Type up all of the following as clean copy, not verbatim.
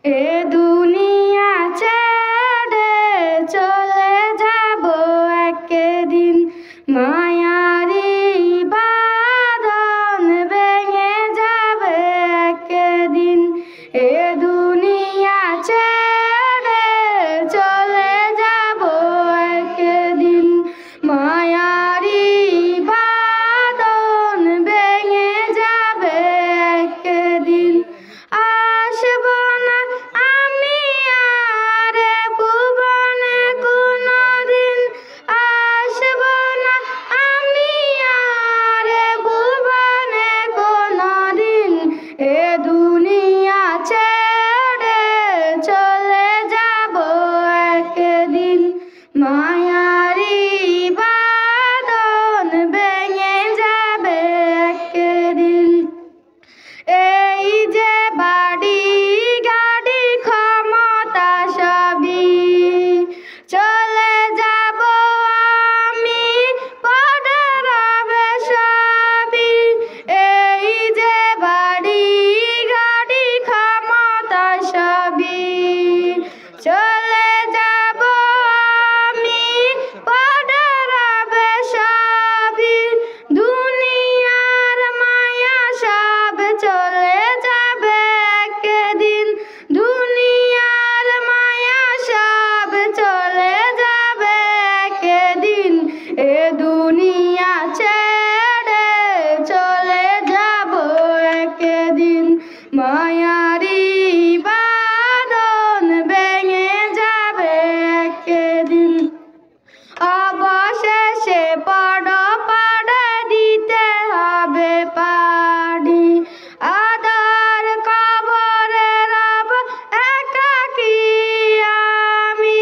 এ দুনিয়া ছেড়ে চলে যাব একদিন, মায়ারি বাঁধন ভেঙে যাবে একদিন। এ দুনিয়া ছেড়ে চলে যাব একদিন, মায়ারি বাঁধন ভেঙে যাবে একদিন। আসব না আমি আর ভুবনে কোনদিন, আসব না আমি আর ভুবনে কোনদিন। এ দুনিয়া ছেড়ে চলে যাব একদিন, মায়ারি বাঁধন ভেঙে যাবে একদিন। এই যে বাড়ি গাড়ি ক্ষমতা সবই চলে যাব আমি, পড়ে রবে সবই। এই যে বাড়ি গাড়ি ক্ষমতা সবই চলে যাব আমি, পড়ে রবে সবই। দুনিয়ার মায়া সব চলে যাবে একদিন, দুনিয়ার মায়া সব চলে যাবে একদিন। এ দুনিয়া ছেড়ে চলে যাব একদিন, মায়ারি বাঁধন ভেঙে যাবে একদিন। অবশেষে পাড়ে দিতে হবে পাড়ি, আদার কবরে রব একাকী আমি।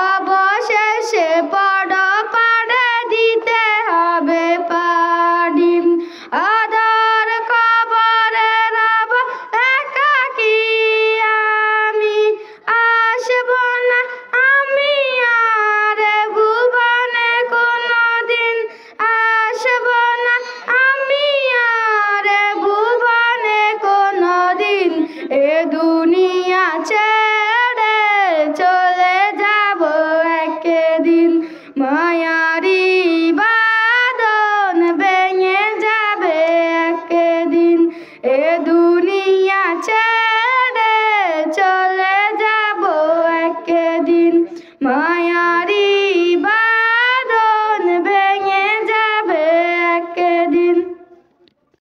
অবশেষে পাড়ে দিতে হবে পাড়ি, আদার কবরে রব একাকী আমি। আসব না আমি আর ভুবনে কোনদিন, আসব না আমি আর ভুবনে কোনদিন। এ দুনিয়া ছেড়ে চলে যাব একদিন, মায়ারি বাঁধন ভেঙে যাবে একদিন। এ